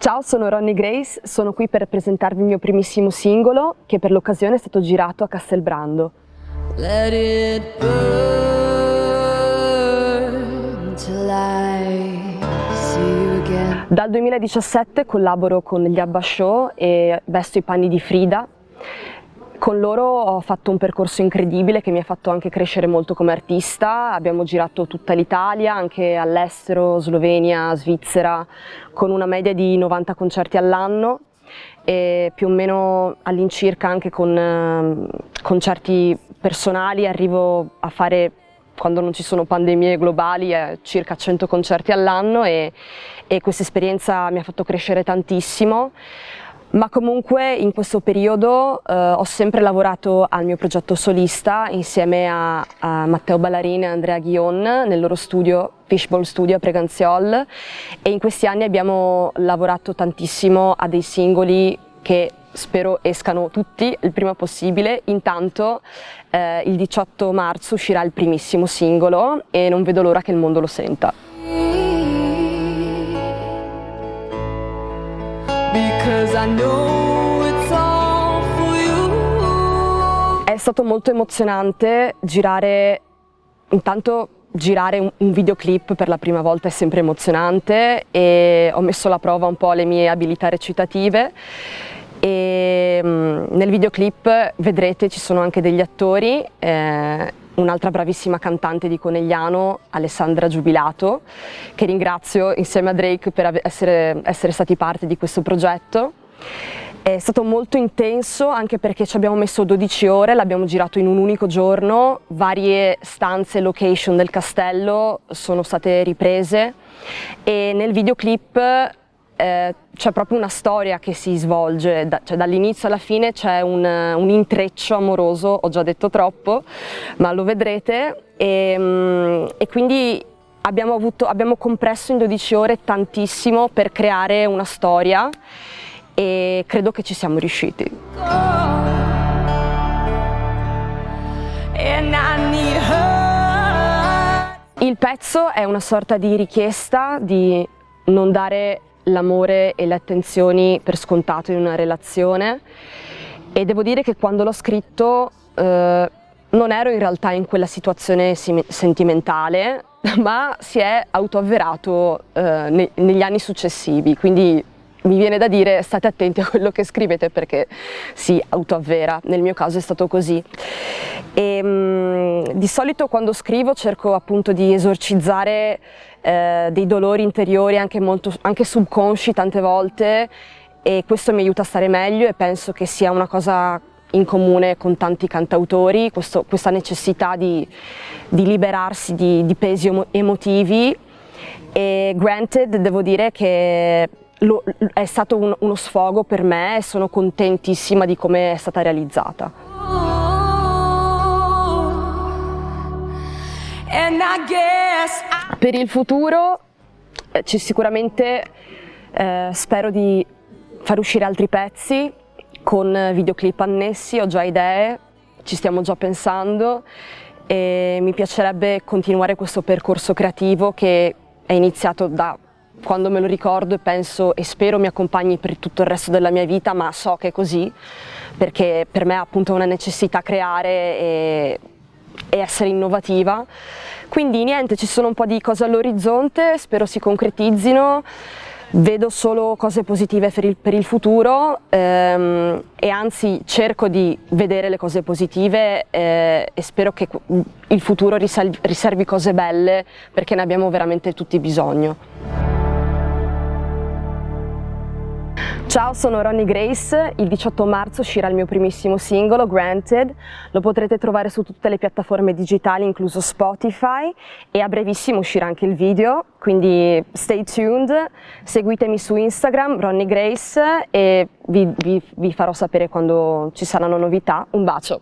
Ciao, sono Ronnie Grace, sono qui per presentarvi il mio primissimo singolo che per l'occasione è stato girato a Castelbrando. Let it burn till I see you again. Dal 2017 collaboro con gli Abba Show e vesto i panni di Frida. Con loro ho fatto un percorso incredibile che mi ha fatto anche crescere molto come artista. Abbiamo girato tutta l'Italia, anche all'estero, Slovenia, Svizzera, con una media di 90 concerti all'anno e più o meno all'incirca anche con concerti personali arrivo a fare, quando non ci sono pandemie globali, circa 100 concerti all'anno e questa esperienza mi ha fatto crescere tantissimo. Ma comunque in questo periodo ho sempre lavorato al mio progetto solista insieme a Matteo Ballarin e Andrea Guion nel loro studio, Fishbowl Studio a Preganziol, e in questi anni abbiamo lavorato tantissimo a dei singoli che spero escano tutti il prima possibile. Intanto il 18 marzo uscirà il primissimo singolo e non vedo l'ora che il mondo lo senta. È stato molto emozionante girare un videoclip per la prima volta è sempre emozionante e ho messo alla prova un po' le mie abilità recitative e nel videoclip vedrete ci sono anche degli attori, un'altra bravissima cantante di Conegliano, Alessandra Giubilato, che ringrazio insieme a Drake per essere stati parte di questo progetto. È stato molto intenso anche perché ci abbiamo messo 12 ore, l'abbiamo girato in un unico giorno, varie stanze e location del castello sono state riprese e nel videoclip c'è proprio una storia che si svolge, cioè dall'inizio alla fine c'è un intreccio amoroso, ho già detto troppo, ma lo vedrete e quindi abbiamo compresso in 12 ore tantissimo per creare una storia e credo che ci siamo riusciti. Il pezzo è una sorta di richiesta di non dare l'amore e le attenzioni per scontato in una relazione e devo dire che quando l'ho scritto non ero in realtà in quella situazione sentimentale, ma si è autoavverato negli anni successivi, quindi mi viene da dire state attenti a quello che scrivete perché si autoavvera, nel mio caso è stato così. E, di solito quando scrivo cerco appunto di esorcizzare dei dolori interiori anche subconsci tante volte e questo mi aiuta a stare meglio e penso che sia una cosa in comune con tanti cantautori, questa necessità di liberarsi di pesi emotivi e Granted devo dire che è stato uno sfogo per me e sono contentissima di come è stata realizzata. Per il futuro sicuramente spero di far uscire altri pezzi con videoclip annessi, ho già idee, ci stiamo già pensando e mi piacerebbe continuare questo percorso creativo che è iniziato da quando me lo ricordo e penso e spero mi accompagni per tutto il resto della mia vita, ma so che è così perché per me è appunto una necessità creare e essere innovativa. Quindi niente, ci sono un po' di cose all'orizzonte, spero si concretizzino, vedo solo cose positive per il futuro e anzi cerco di vedere le cose positive e spero che il futuro riservi cose belle perché ne abbiamo veramente tutti bisogno. Ciao, sono Ronnie Grace, il 18 marzo uscirà il mio primissimo singolo, Granted, lo potrete trovare su tutte le piattaforme digitali, incluso Spotify, e a brevissimo uscirà anche il video, quindi stay tuned, seguitemi su Instagram, Ronnie Grace, e vi farò sapere quando ci saranno novità. Un bacio!